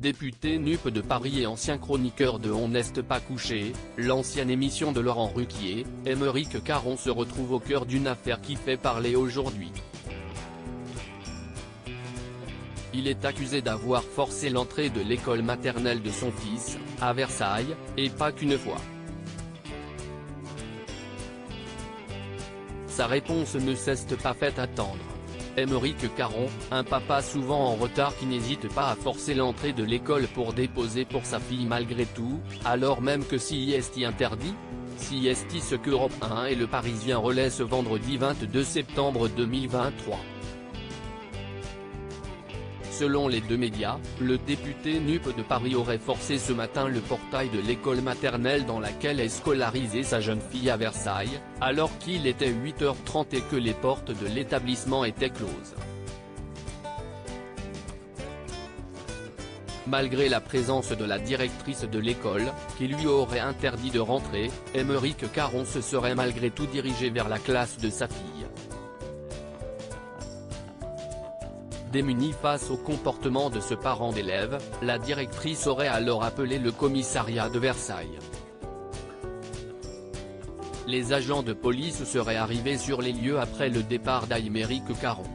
Député NUP de Paris et ancien chroniqueur de On n'est pas couché, l'ancienne émission de Laurent Ruquier, Aymeric Caron se retrouve au cœur d'une affaire qui fait parler aujourd'hui. Il est accusé d'avoir forcé l'entrée de l'école maternelle de son fils, à Versailles, et pas qu'une fois. Sa réponse ne s'est pas fait attendre. Aymeric Caron, un papa souvent en retard qui n'hésite pas à forcer l'entrée de l'école pour déposer pour sa fille malgré tout, alors même que si est interdit. Si est ce qu'Europe 1 et Le Parisien relaient ce vendredi 22 septembre 2023. Selon les deux médias, le député NUP de Paris aurait forcé ce matin le portail de l'école maternelle dans laquelle est scolarisée sa jeune fille à Versailles, alors qu'il était 8h30 et que les portes de l'établissement étaient closes. Malgré la présence de la directrice de l'école, qui lui aurait interdit de rentrer, Aymeric Caron se serait malgré tout dirigé vers la classe de sa fille. Démunie face au comportement de ce parent d'élève, la directrice aurait alors appelé le commissariat de Versailles. Les agents de police seraient arrivés sur les lieux après le départ d'Aymeric Caron.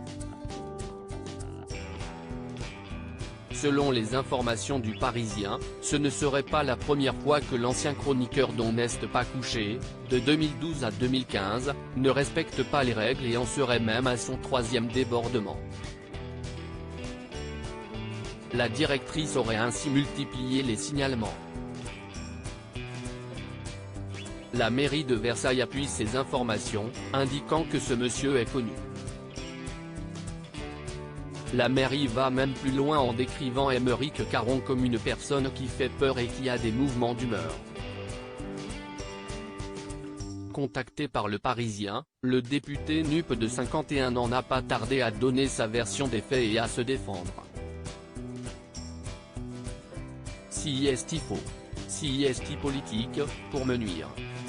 Selon les informations du Parisien, ce ne serait pas la première fois que l'ancien chroniqueur d'On n'est pas couché, de 2012 à 2015, ne respecte pas les règles et en serait même à son troisième débordement. La directrice aurait ainsi multiplié les signalements. La mairie de Versailles appuie ces informations, indiquant que ce monsieur est connu. La mairie va même plus loin en décrivant Aymeric Caron comme une personne qui fait peur et qui a des mouvements d'humeur. Contacté par Le Parisien, le député NUP de 51 ans n'a pas tardé à donner sa version des faits et à se défendre. Si est faux. Si est politique, pour me nuire.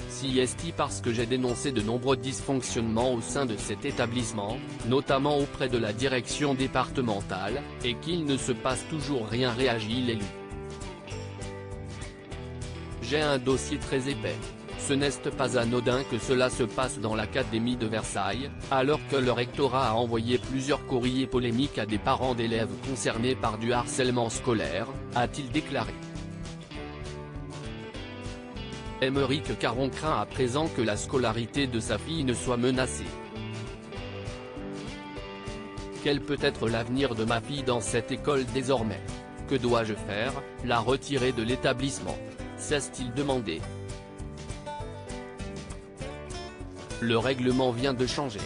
Si est parce que j'ai dénoncé de nombreux dysfonctionnements au sein de cet établissement, notamment auprès de la direction départementale, et qu'il ne se passe toujours rien, réagit l'élu. J'ai un dossier très épais. Ce n'est pas anodin que cela se passe dans l'académie de Versailles, alors que le rectorat a envoyé plusieurs courriers polémiques à des parents d'élèves concernés par du harcèlement scolaire, a-t-il déclaré. Aymeric Caron craint à présent que la scolarité de sa fille ne soit menacée. Quel peut être l'avenir de ma fille dans cette école désormais? Que dois-je faire? La retirer de l'établissement? S'est-il demandé. Le règlement vient de changer.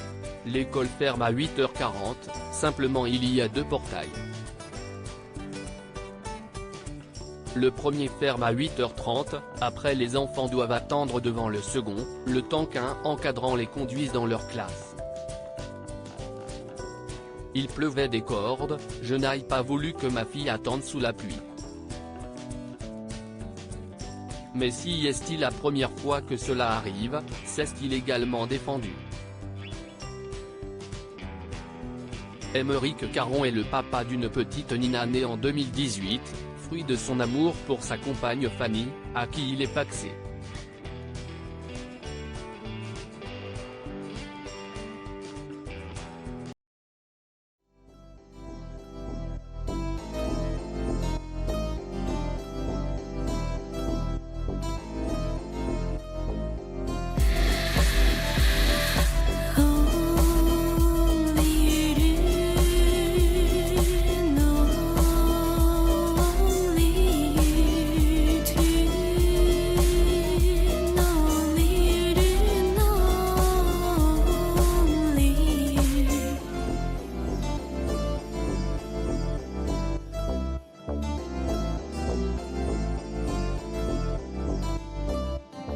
L'école ferme à 8h40, simplement il y a deux portails. Le premier ferme à 8h30, après les enfants doivent attendre devant le second, le temps qu'un encadrant les conduise dans leur classe. Il pleuvait des cordes, je n'ai pas voulu que ma fille attende sous la pluie. Mais si est-il la première fois que cela arrive, c'est-il également défendu. Aymeric Caron est le papa d'une petite Nina née en 2018, fruit de son amour pour sa compagne Fanny, à qui il est pacsé.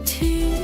To